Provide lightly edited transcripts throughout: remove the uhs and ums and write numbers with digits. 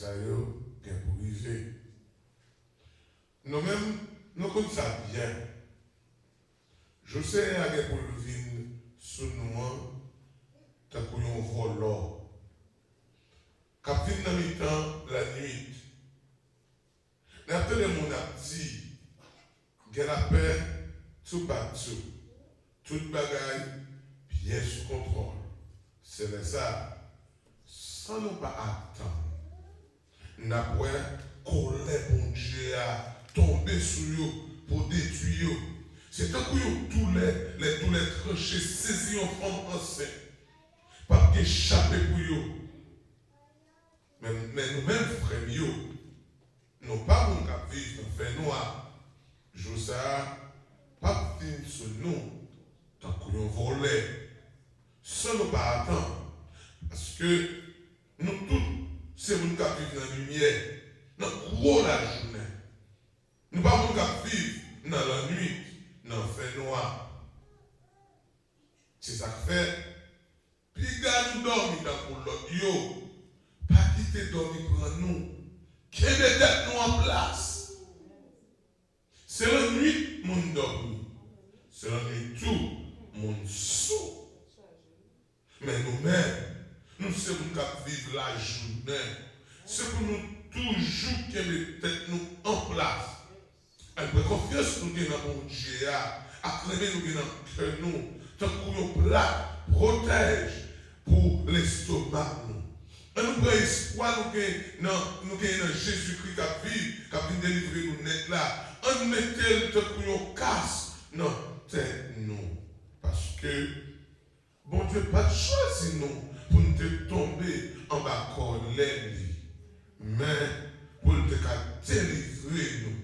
ça y est, pour arriver. Nous-mêmes, nous connaissons ça bien. Je sais à quel point nous venons sous nous, tant qu'on y vole l'or. Quand nous dans le temps, la nuit, n'importe le monde a dit que la paix, tout partout, toute bagaille, bien sous contrôle. C'est ça. Sans nous pas attendre, nous avons colère, bon Dieu, à tomber sur eux pour détruire. C'est tant que tous les tranchés saisis en forme enceinte, pas échapper pour eux. Mais nous-mêmes, frères, nous pas bon qu'à vivre dans le fait noir. Je sais, pas venir sur nous, tant que nous volons, sans nous pas attendre. Parce que nous tous, c'est nous qui vivons dans la lumière, dans le gros la journée. Nous ne pouvons pas vivre dans la nuit, dans le fait noir. C'est ça que fait. Puis quand nous dormons dans l'autre, yo, pas quitter dormir pour nous. Qui met nous en place. C'est la nuit, mon dormi. C'est la nuit tout, mon sou. Mais nous-mêmes, nous sommes qui vivre la journée. C'est pour nous toujours qui mettre nous en place. Avec confiance, nous avons dans mon Dieu, à créer nous dans cœur nous, tant que nous plat, protège pour l'estomac nous. Et nous prenons espoir, nous avons Jésus-Christ qui vit, qui vient délivrer nous net là. On mettait le temps que nous casse, non, tête nous. Parce que, bon Dieu, pas choisi nous pour nous tomber en bas colère, mais pour nous délivrer nous.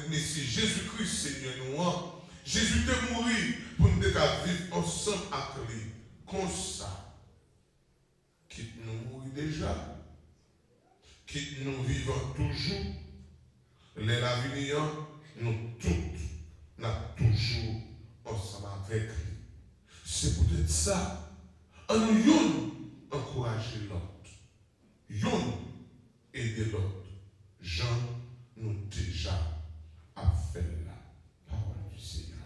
Mais si Jésus-Christ, Seigneur nous, Jésus est mort pour nous vivre ensemble avec lui. Comme ça. Quitte nous mourir déjà, quitte nous vivons toujours, les l'avenir, nous toutes, nous toujours ensemble avec lui. C'est peut-être ça, en nous encourager l'autre, yon aider l'autre. Jean nous déjà a fait la parole du Seigneur.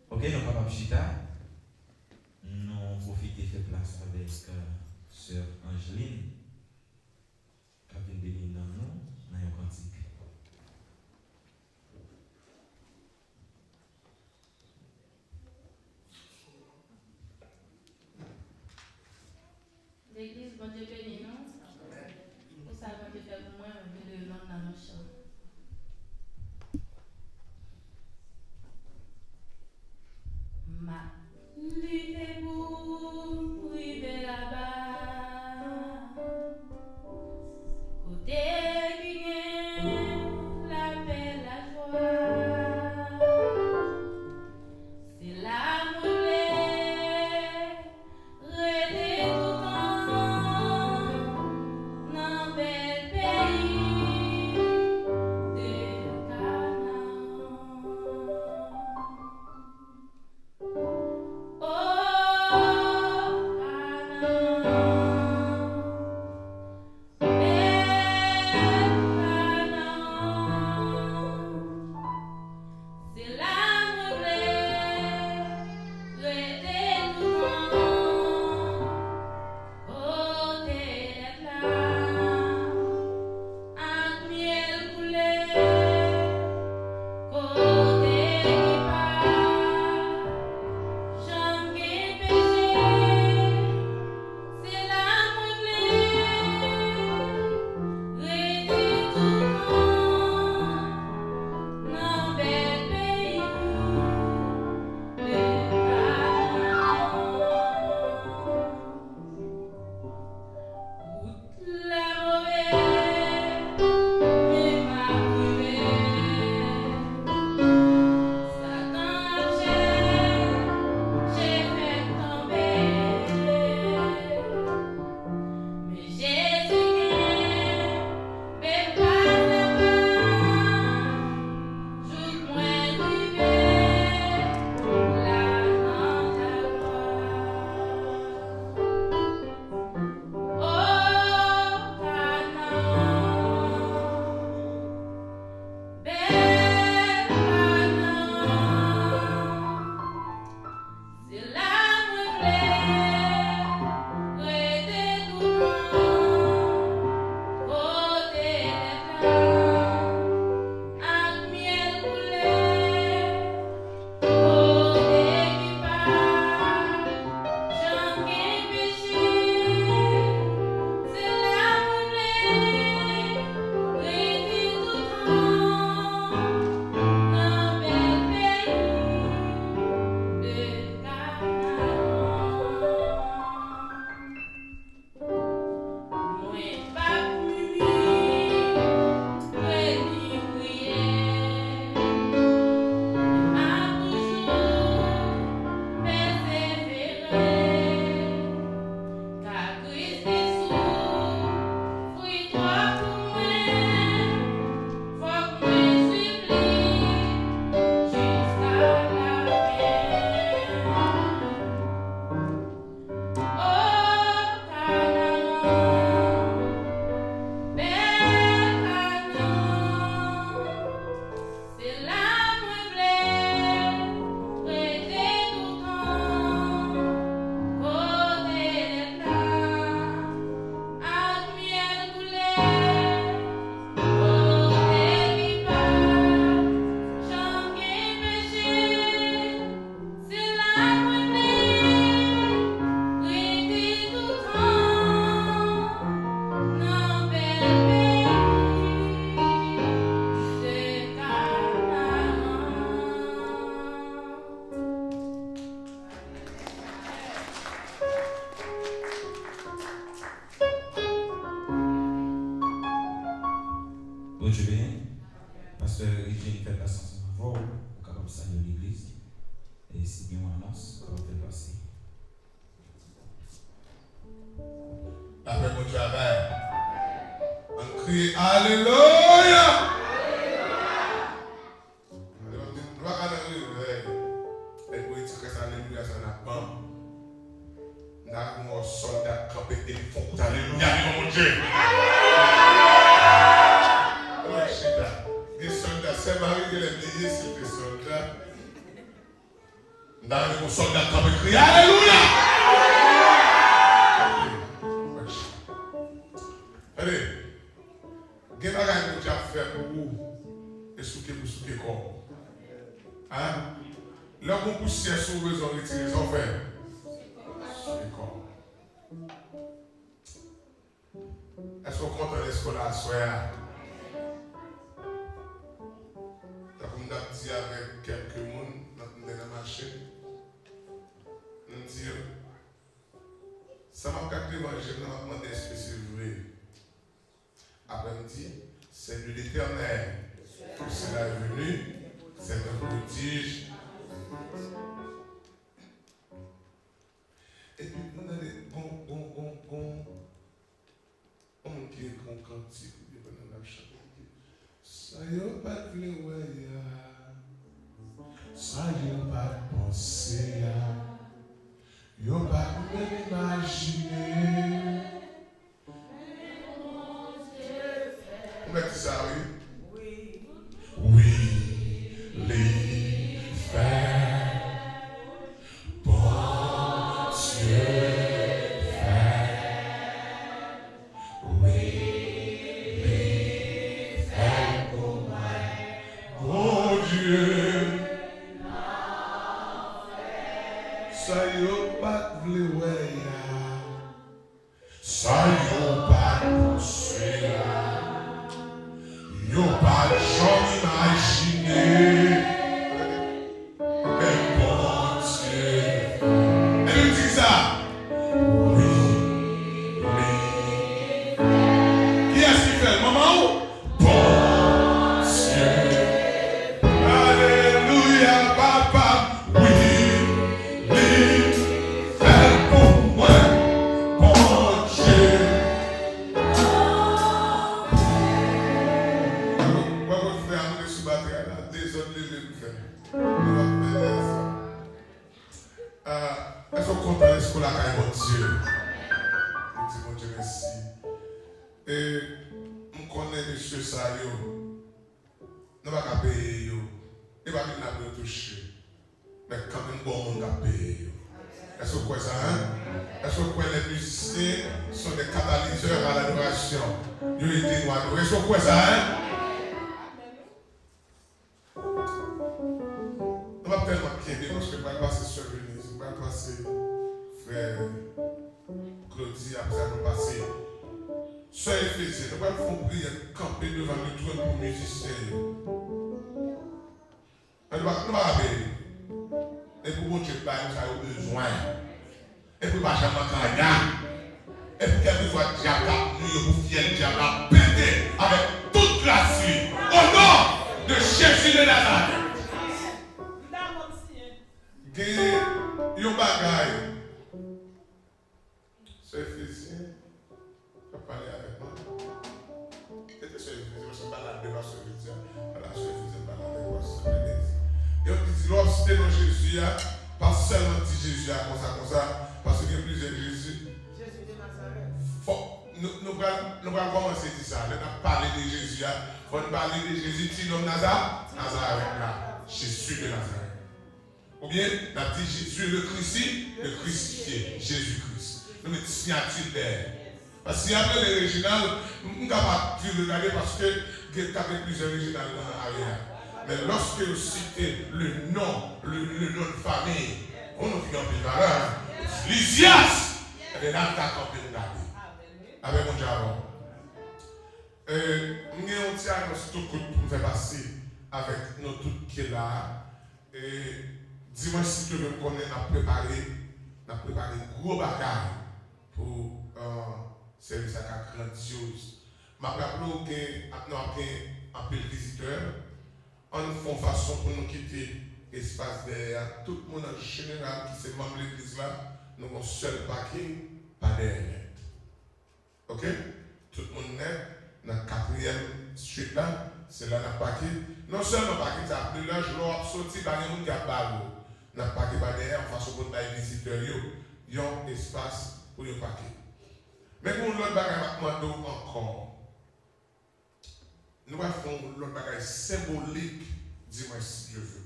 Ok, nous papa Chita, nous profitons de faire place avec sœur Angeline, qui vient bénir nous dans un cantique. L'église, bon Dieu béni, non? Pour ça, bon Dieu fait pour moi, le nom dans nos champs. Ma lutte pour arriver là-bas. Côté qui gagne la paix, la joie. C'est l'amour, rester tout le temps. Angeline fait passer ensemble avant, on est capable de saluer l'église. Et si bien on annonce, on va faire passer. Après mon travail, on crie Alléluia! On va aller et pour dire que ça Alléluia, ça n'a pas. Nous avons un soldat campé et ils font Alléluia, mon Dieu! Des soldats, c'est Marie qui les payés, c'est des soldats. Nous avons un soldat campé et crie Alléluia! Allez, quel bagage que tu as fait pour vous et souquer pour souquer corps? Hein? Là, vous poussez sur vous, ils ont retiré les enfers. Souquer corps. Est-ce qu'on compte les scolaires à soir? Comme on a dit avec quelques personnes dans la machine, on dit, ça m'a capté l'évangile, on m'a demandé est-ce que c'est vrai. Après, on dit, c'est de l'Éternel que cela est venu, c'est un prodige. Et puis, on a des on qui est bon cantique, on a chanté. Ça y est, pas de ouais, ça y est, pas de penser, yo pas de m'imaginer. On va dire ça, oui? Oui, les frères, bon Dieu fait. Oui, les frères, pour moi, bon Dieu. Ça y est, pas de ouais, ça y est, pas de penser. Yo pas jamais imaginé un bon Dieu. Elle dit ça. Oui, oui. Qui est-ce qui fait? Maman? Bon Dieu. Alléluia, papa. Oui, oui. Fais pour moi, bon Dieu. Est-ce qu'on compte les scolaires à mon Dieu? On dit mon Dieu merci. Et on connaît monsieur Sayo. Nous ne pouvons pas payer. Nous ne pouvons pas toucher. Mais quand même, bon, on va payer. Est-ce que vous croyez ça? Est-ce que vous croyez les musiciens sont des catalyseurs à l'adoration? Ils étaient noirs. Est-ce que vous croyez ça? On va tellement quitter parce que je vais passer sur Venise, je vais passer frère Claudie, après ça, je vais passer sur Éphésiens. Nous allons faire prier, camper devant le trône pour musiciens. Nous allons rappeler. Et pour mon Dieu, nous avons besoin. Et pour pas jamais gagner. Et pour qu'elle soit diable, nous pour fier diable, péter avec toute grâce. Au nom de Jésus de Nazareth. Il y a un bagage. C'est Éphésiens. Tu as parlé avec moi. C'était sur Éphésiens, je me balade devant ce Éphésiens. Voilà, sur Éphésiens, balade avec moi. Et on dit, lorsque dans Jésus, pas seulement dit Jésus comme ça, parce qu'il y a plusieurs Jésus. Jésus de Nazareth. Nous allons commencer à dire ça. Nous allons parler de Jésus. Il faut parler de Jésus, qui nomme Nazareth. Jésus de Nazareth. Ou bien, on a dit Jésus le crucifié, Jésus-Christ. Nous mettons signature d'air. Parce que si après l'original, nous ne pouvons pas regarder parce que il y a plusieurs originales dans l'arrière. Mais lorsque vous citez le nom de famille, on nous fait un peu de valeur. Lysias, et bien là, on a campé regarder. Avec mon diable. Nous avons un petit annonce tout pour nous faire passer avec nous tous qui est là. Dis-moi si tu veux me connaître, on a préparé un gros bagage pour service à la grandiose. Je me rappelle qu'il y a un peu de visiteurs. on fait façon pour nous quitter l'espace derrière. Tout le monde en général qui c'est membre de l'église là, nous avons un seul parking, pas derrière. Ok? Tout le monde net, dans la 4e street là, c'est là dans le parking. Non seulement le parking, ça a pris l'âge, l'on sorti, il y a des gens qui ont barré. Dans le parking, pas derrière, en façon pour les visiteurs, il y a un espace pour le parking. Mais pour l'autre bagage, encore. Nous allons faire l'autre bagage symbolique, dis-moi si Dieu veut.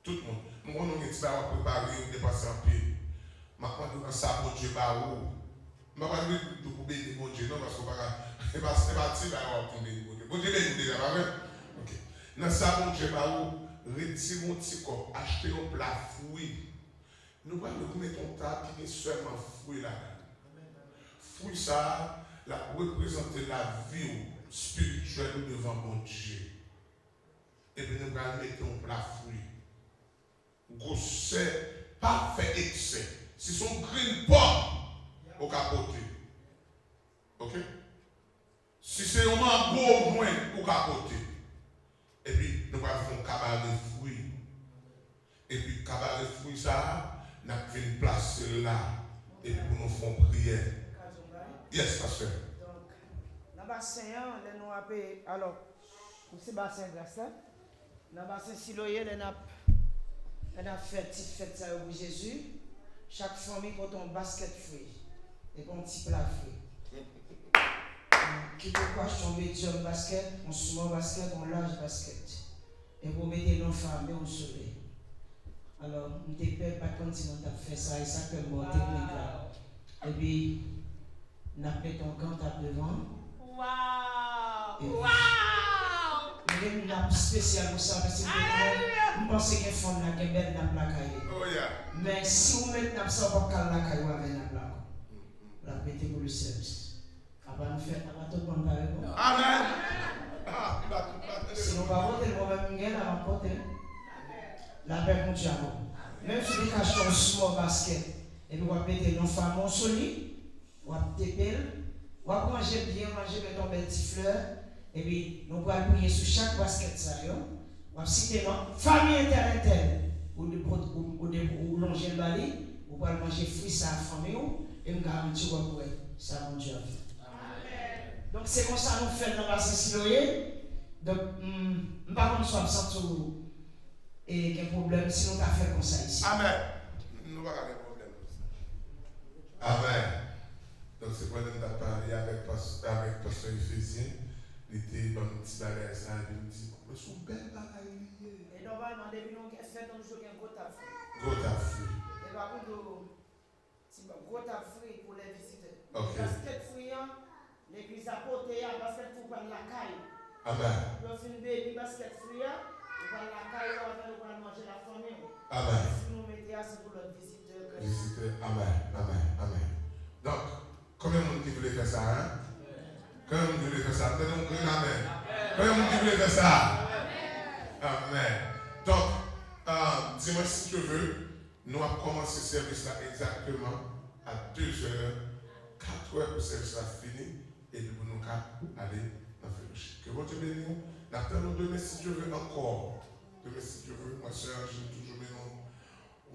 Tout le monde. Nous allons nous préparer, nous dépasser en pied. Maintenant, nous allons savoir Dieu par où. Je ne vais pas dire que vous pouvez bénir mon Dieu, non, parce que ce n'est pas si vous pouvez bénir mon Dieu. Bon Dieu, bénit déjà, pas vrai? Ok. Dans ça, mon Dieu par où, retirez mon petit corps, achetez un plat fruit. Nous allons mettre un tas qui est seulement fruit là. Fruit ça, la représenter la vie spirituelle devant mon Dieu. Et puis nous allons mettre un plat fruit. Gros, pas fait excès. Si son green pomme au capoté. Ok? Si c'est un mango moins au capoté. Et puis nous allons faire un cabaret de fruits. Et puis cabaret de fruits ça, nous allons une place là. Et puis nous faisons prière. Yes, pasteur. Donc, dans le bassin, nous avons alors, pour ce bassin grâce là, dans le bassin Siloé, nous avons fait ça pour Jésus. Chaque famille porte un basket fruit et un petit plat fruit. Qui peut pas acheter un médium basket, un small basket, un large basket. Et vous mettez nos femmes et on soleil. Alors, nous ne pouvons pas continuer à faire ça exactement technique là. Et puis, nous avons fait un grand table devant. Waouh! Waouh! Nous avons spécial pour ça parce que nous pensons qu'il y a une femme qui est belle dans la caille. Oh yeah. Mais si vous mettez ça pour la caille, vous avez la plaque. Vous la mettez pour le service. Avant nous faire, avant tout le monde parler. Amen. Si nous ne pas voter le problème, nous allons apporter la paix pour Dieu. Même si vous achetez un small basket, et vous mettez nos femmes en solide, vous tapez, vous manger bien, manger dans des petites fleurs, et puis nous allons prier sur chaque basket. Vous citez nos famille interne, ou longer le balai, vous allez manger fruits ça à la famille, et nous garantir que vous ça mon Dieu. Donc c'est comme ça que nous faisons dans le bassin Siloé. Donc, je ne sais pas si nous sommes et quel problème si nous avons fait comme ça ici. Amen. Nous n'avons pas de problème. Amen. Donc c'est pour nous parler avec pasteur Ephésien. Il était dans un petit bagage ça. Il me dit, mais c'est une belle bagaille. Et normalement, depuis nous avons fait, nous jouons un gros tafou. Gros tafou. Et par contre, c'est un gros tafou pour les visiteurs. Ok. Parce que l'église a porté un basket pour la caille. Amen. Dans une baby basket free, on va la caille, on va manger la famille. Amen. Si nous mettons ça pour notre visiteur. Visiter. Amen. Amen. Amen. Donc, combien de monde qui voulait faire ça, hein? Combien de monde qui voulait faire ça? Donnez-moi un amen. Combien de monde qui voulait faire ça? Amen. Donc, dis-moi si tu veux, nous avons commencé ce service là exactement à 2h, 4h pour le service là fini, et nous nous aller dans le fellowship. Que votre bénisse. N'attendons demain si Dieu veut encore. Demain si Dieu veut, ma soeur, j'ai toujours mis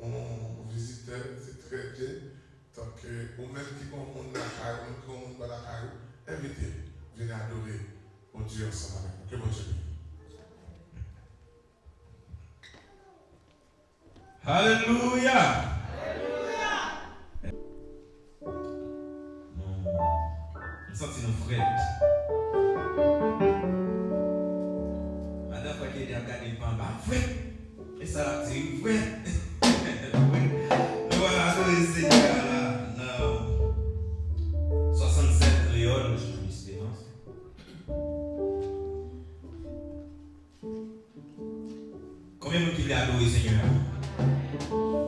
mon visiteur, c'est très bien. Donc, ou même qui ont monde dans la caille, ou qui ont monde dans la caille, invitez, venez adorer mon Dieu ensemble avec nous. Que mon Dieu bénisse. Alléluia. Nous sentons nos frères. Madame fois qu'il a regardé pas bas, frère. Et ça c'est frère. Nous allons adorer le Seigneur là. 67 créoles, Espérance. Combien de gens qui veulent adorer le Seigneur?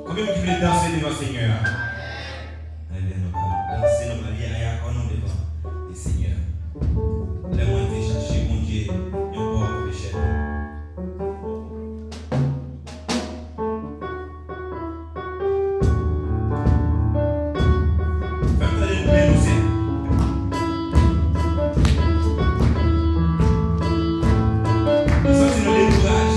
Combien de gens qui veulent danser devant le Seigneur? Eh bien, nous allons danser, nous allons aller au nom devant le Seigneur. Les gens qui cherchent mon Dieu, ils ont pas péché. Nous sommes dans les courage.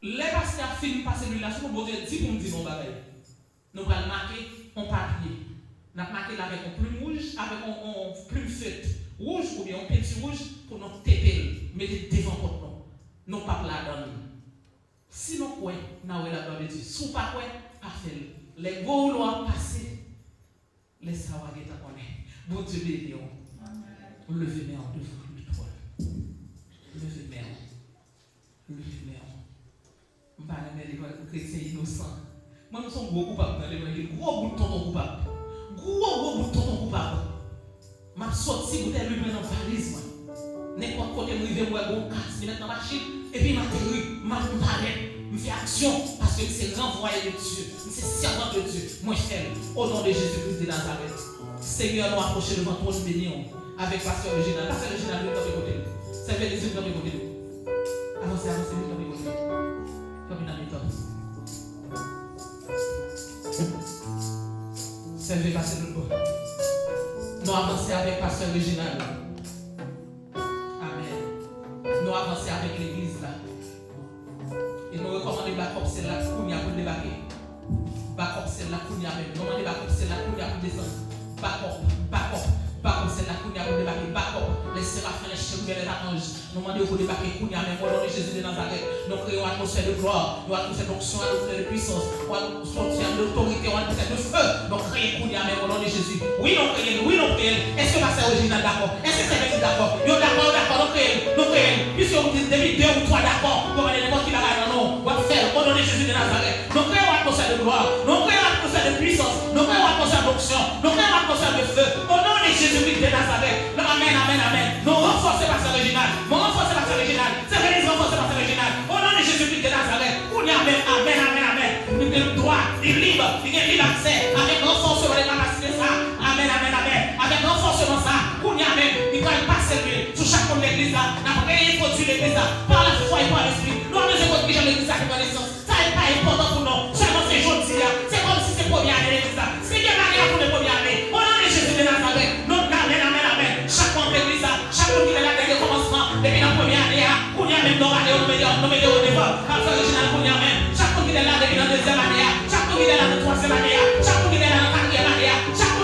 Les pasteurs finissent par celui-là, bon Dieu dit pour me dire mon bagage. Nous allons marquer un papier. Nous allons marquer avec un plume rouge, avec un plume feutre rouge ou bien un petit rouge pour nous taper, mettre devant votre nom. Non pas la donne. Sinon, quoi, nous avons la donne de Dieu. Si pas quoi, parfait. Les gros lois passées, les savoir qui t'en connaît. Bon Dieu béni. Levez-moi en devant le trône. Levez-moi. Levez-moi. Je ne vais pas dire que c'est innocent. Moi, nous sommes gros coupables dans l'évangile. Gros bout de tonton coupable. Gros bout de tonton coupable. M'a sorti pour telle lui dans valise. N'importe côté, je vais voir un casse, je vais mettre dans la machine. Et puis, je me fais action. Parce que c'est renvoyé de Dieu. C'est servant de Dieu. Moi, je fais. Au nom de Jésus-Christ de Nazareth. Seigneur, nous approchons devant toi, nous bénissons. Avec Pasteur Réginald. Pasteur Réginald, nous sommes côté. Servez les yeux de côté. Avancez, nous sommes côté. Comme une amie. Servez Pasteur de Bois. Nous avançons avec Pasteur Réginald. Amen. Nous avançons avec l'église là. Et nous recommandons Backup, c'est là pour débarquer. Backup, c'est là pour même. Nous demandons Backup, c'est là pour descendre. Backup, c'est là pour débarquer. Backup, les séraphins, les chérubins, les archanges. Nous demandons pour débarquer. Même au nom de Jésus de Nazareth. Nous créons une atmosphère de gloire. Nous atmosphère d'onction, une atmosphère de puissance. Nous atmosphère d'autorité, une atmosphère de feu. Nous créons même au nom de Jésus. Oui, nous créons. Est-ce que Pasteur Original d'accord? Est-ce que c'est vrai d'accord? Nous d'accord, nous créons. Puisque vous dites depuis 2 ou 3 d'accord, vous allez n'importe qui va faire au nom de Jésus de Nazareth. Nous créons une atmosphère de gloire. Nous créons une atmosphère de puissance. Nous créons une atmosphère d'onction. Nous créons une atmosphère de feu. Au nom de Jésus-Christ de Nazareth. Amen. Nous renforçons Pasteur Original. C'est vrai, nous renforçons Pasteur Original. Au nom de Jésus-Christ de Nazareth. Amen. Nous avons droit, il est libre accès. Avec renforcement de la capacité ça. Amen. Avec renforcement ça. Il va passer lui sur chaque monde de l'église là. N'a pas produit l'église là. Par la foi et par l'esprit. Nous avons besoin de l'église là qui va naissance. Ça n'est pas important pour nous. Seulement c'est gentil. C'est comme si c'est première année l'église là. C'est bien manière pour les premières années. Au nom de Jésus de Nazareth. Nous amen. Chaque monde de l'église là. Chaque monde qui est là dès le commencement. Depuis la première année. Même dans l'année, nous mettons au débat. Pasteur Original, même. Chaque monde qui est là depuis la deuxième année. Chaque monde qui est là dans la troisième année. Chaque monde qui est là dans la quatrième année. Chaque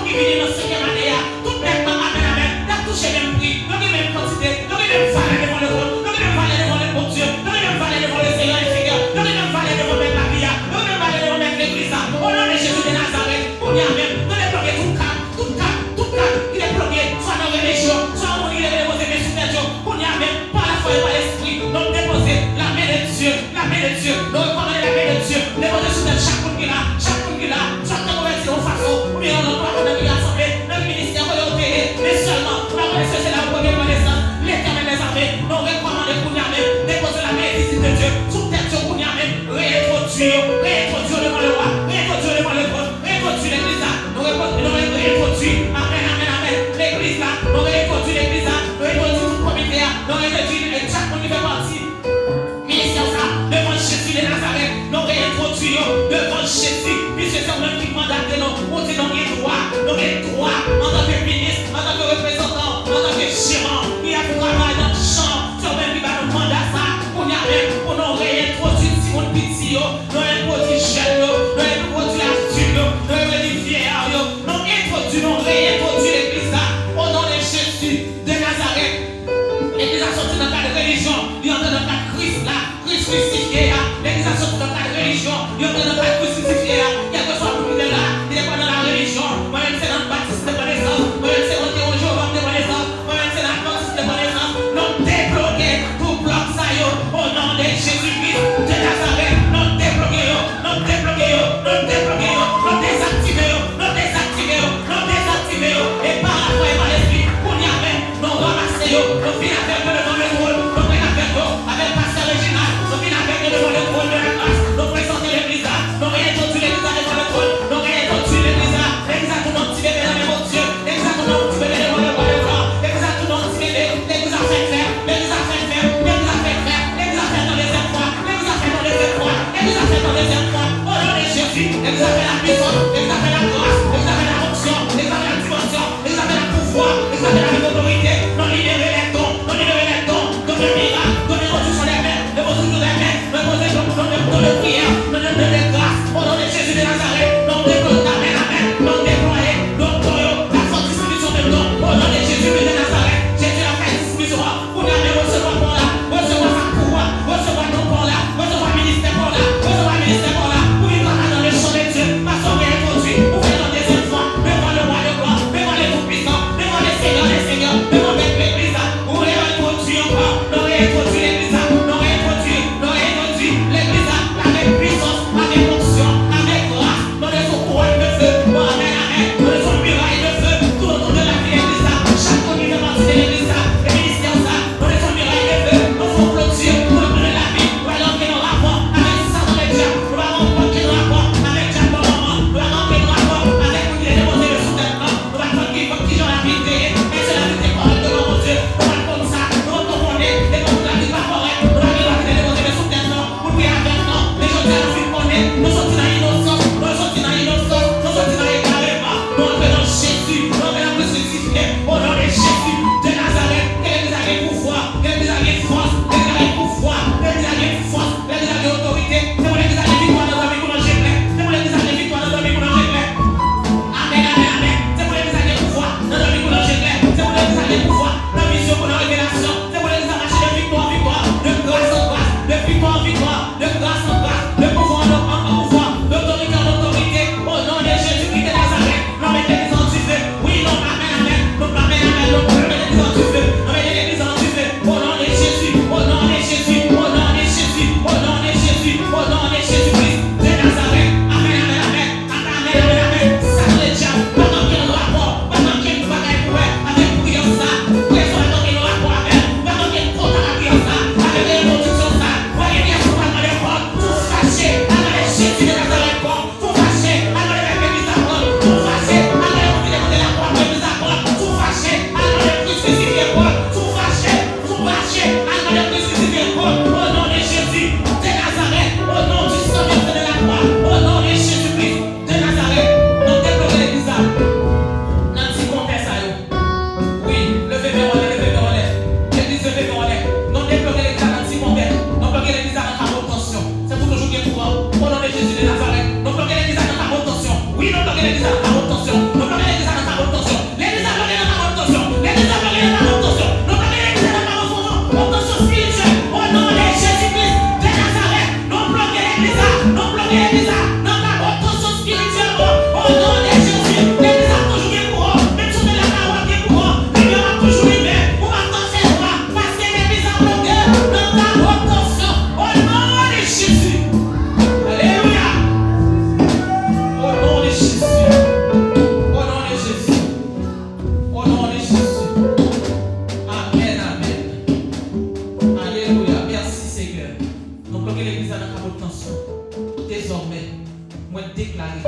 l'église dans la haute tension. Nous bloquons l'église dans la haute tension. L'église a bloqué dans la haute tension. L'église a bloqué dans la haute tension. Nous bloquons l'église dans la haute tension spirituelle. Au nom de Jésus-Christ de Nazareth, nous bloquons l'église. Nous bloquons l'église dans la haute tension spirituelle. Au nom de Jésus, l'église a toujours bien courant. Même si on est là, on a bien courant. Mais on va toujours y mettre. On va t'en faire quoi? Parce que l'église a bloqué dans la haute tension. Au nom de Jésus. Alléluia. Au nom de Jésus. Au nom de Jésus. Au nom de Jésus. Amen, amen. Alléluia. Merci Seigneur. Nous bloquons l'église dans la haute tension. Désormais, moi déclarer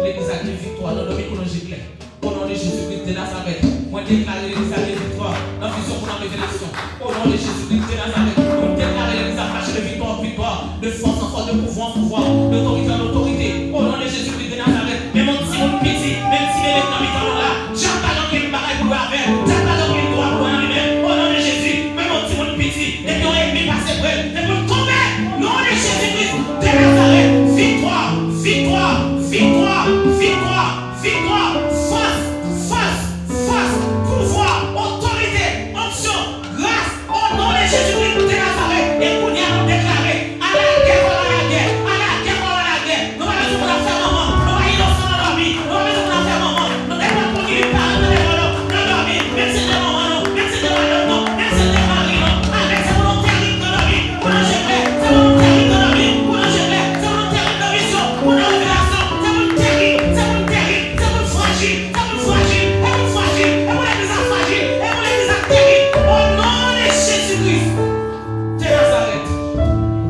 l'église a une victoire dans le mythologie clair. Au nom de Jésus-Christ de Nazareth, moi déclarer l'église a une victoire dans la vision pour la révélation. Au nom de Jésus-Christ de Nazareth, nous déclarer l'église a marché de victoire en victoire, de force en force, de pouvoir en pouvoir, d'autorité en autorité. Au nom de Jésus-Christ de Nazareth, même si on petit, même si les dans les là, j'aime pas dans quel bagaille pour avoir, j'aime pas dans quel droit pour lui-même. Au nom de Jésus, même si on petit, et puis on est mis par ses prêts, et pour tomber, au nom de Jésus-Christ de Nazareth, victoire, victoire, victoire, victoire, victoire, force, pouvoir, autorité, onction, grâce, au nom de Jésus-Christ de Nazareth. Et pour nous déclarer à la guerre, à la guerre, à la guerre, à la guerre. Nous allons besoin de faire maman, nous allons innocent dans la vie, nous allons besoin de faire maman, nous allons pas pour qu'il parle de l'école, dans la vie, même si c'est maman, même si c'est madame, même si c'est mari, avec c'est mon terrible dans la vie, pour nous gérer, c'est mon terrible dans la vie, pour nous gérer, c'est mon terrible dans la vision, pour nous révélation, c'est mon terrible, c'est mon terrible, c'est mon fragile, c'est mon fragile, c'est mon fragile, et mon église a fragile, et mon église a terrible, au nom de Jésus-Christ de Nazareth.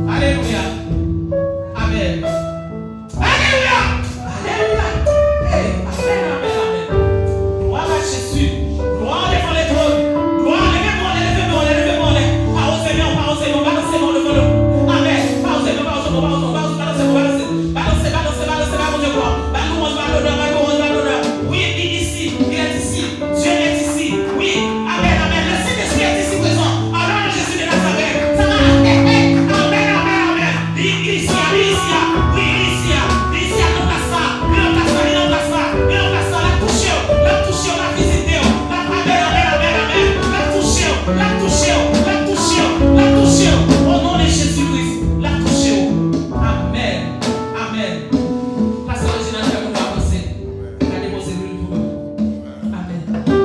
Alléluia. Amen. Alléluia. Alléluia. Hey, amen, amen, amen. Gloire à Jésus. Gloire devant les trônes. Gloire, levez-moi, levez-moi, levez-moi. Parlez-moi, parlez-moi, balancez-moi devant nous. Amen. Parlez-moi, balancez-moi, balancez-moi, balancez-moi, Dieu gloire. Balancez-moi, l'honneur. Oui, il est ici, il est ici. Dieu est ici. Oui, amen, amen. Le Saint-Esprit est ici présent. Alors Jésus de Nazareth. Ça va. Amen, amen, amen. Ici, non passe pas, la touche, la visite, la touche, au nom de Jésus-Christ, la touche, amen, amen. Pasteur Regina, je vais vous avancer. Regardez vos cellules pour vous. Amen, amen,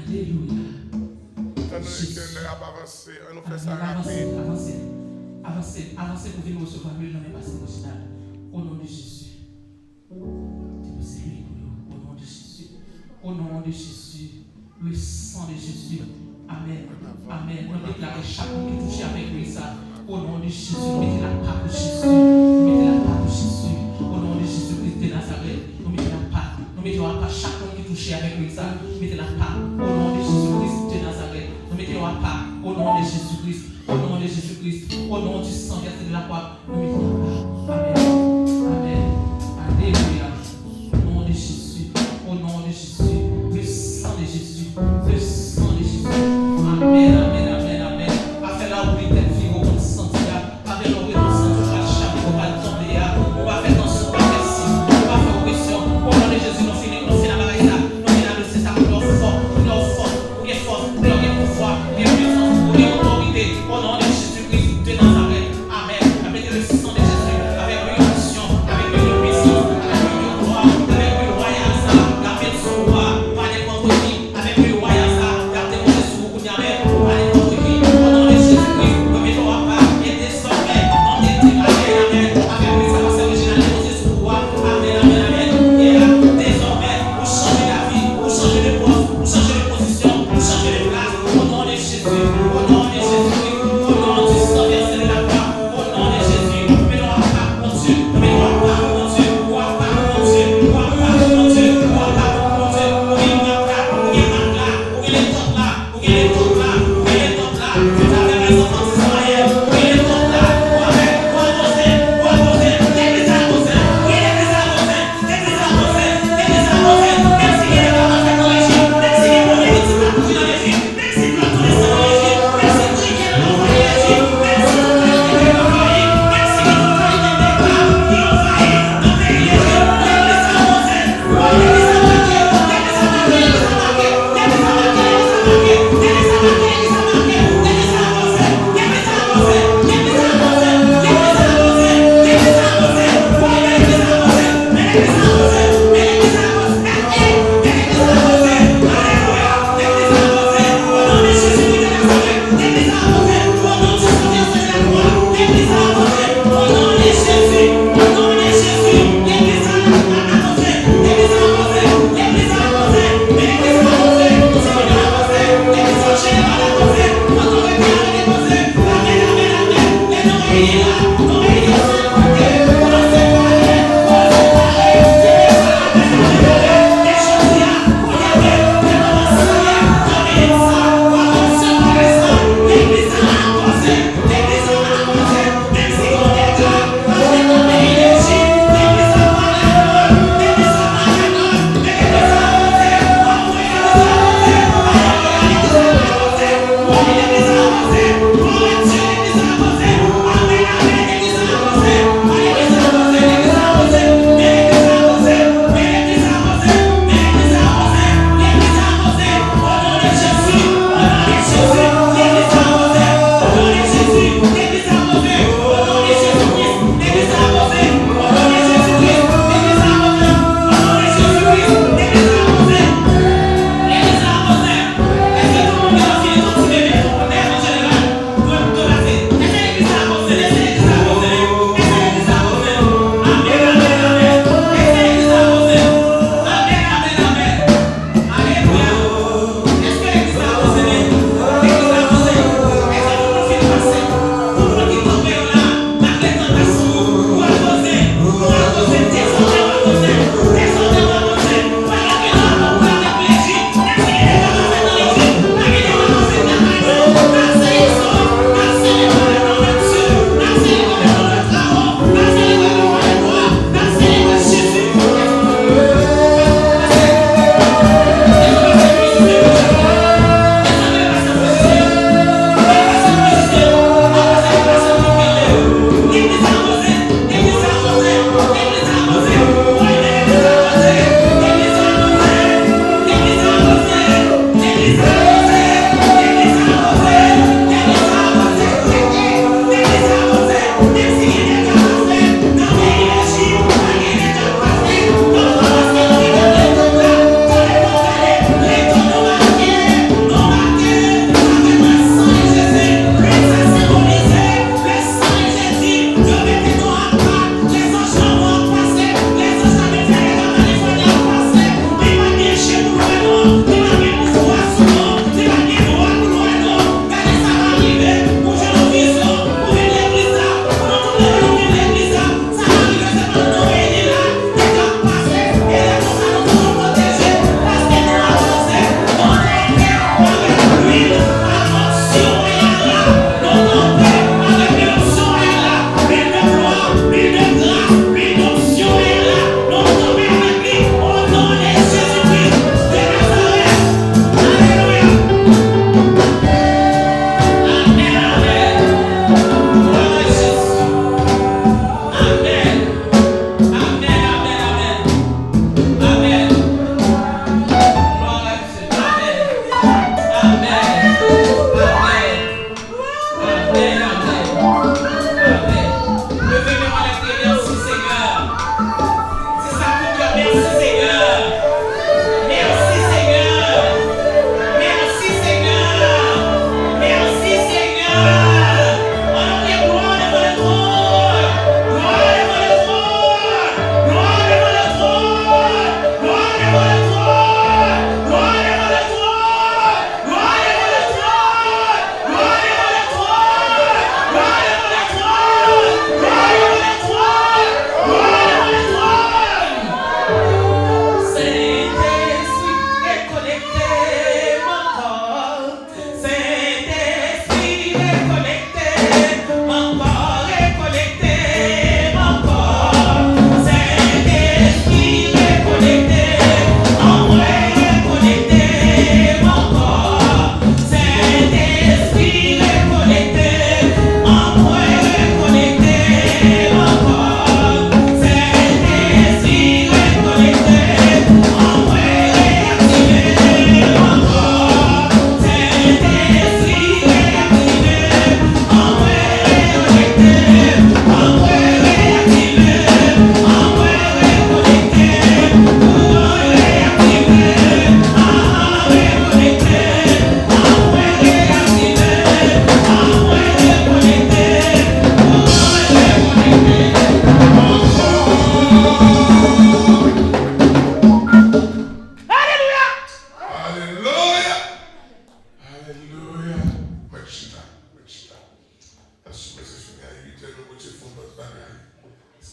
alléluia. On nous fait ça rapide. Avancez pour venir recevoir le nom de Pasteur Regina. Au nom de Jésus. Au nom de Jésus. Au nom de Jésus. Le sang de Jésus. Amen. Amen. Nous déclarons chaque monde qui touche avec lui ça. Au nom de Jésus. Mettez la part de Jésus. Mettez la part de Jésus. Au nom de Jésus-Christ de Nazareth. Nous mettez la part. Nous mettons la part. Chaque monde qui touche avec lui ça. Mettez la part. Au nom de Jésus-Christ de Nazareth. Nous mettons la part. Au nom de Jésus-Christ. Au nom de Jésus-Christ. Au nom du sang versé de la croix. Nous mettons la part. Amen. Amen. Alléluia. Au nom de Jésus. Au nom de Jésus. Le sang de Jésus. Le sang de Jésus. Amen, amen, amen, amen. Afin la oubli telle vie, on va sentir. Avec l'oubli, on va sentir. On va tomber. On va faire tension. On va faire signe. On va faire pression. Au nom de Jésus, nous finissons la bagaille là. Nous finissons le César. Pour leur force. Pour leur force. Pour leur force. Pour leur pouvoir. Pour leur puissance. Pour leur autorité. Au nom de Jésus-Christ de Nazareth. Amen.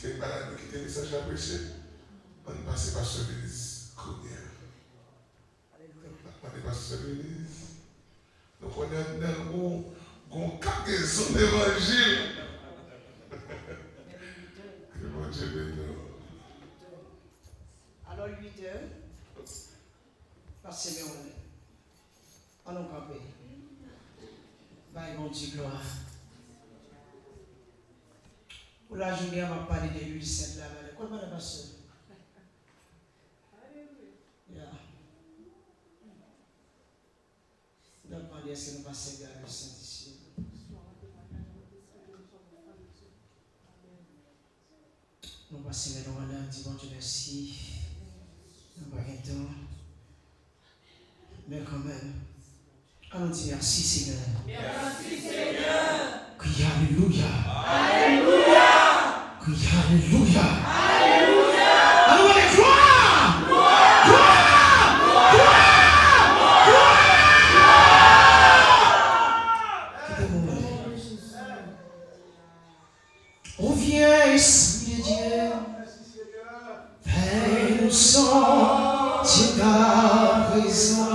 Quel balade qui était le message à prêcher? On passe par ce l'église. On est pas sur l'église. Donc on est dans une cargaison d'évangile. Que mon Dieu bénisse. Alors 8 heures, passez le on nous campé. Bye mon Dieu gloire. Pour la journée, on va parler de l'huile sainte là. Comment on va passer? Nous allons demander est-ce que nous passons de l'huile sainte ici. Nous passons de l'huile sainte, disons Dieu merci. Nous n'avons pas de temps. Mais quand même, allons dire merci Seigneur. Merci Seigneur. Crie Alléluia. Alléluia. Crie Alléluia. Alléluia. Allons avec gloire. Gloire. Reviens, Esprit de Dieu. Fais-nous sentir ta présence.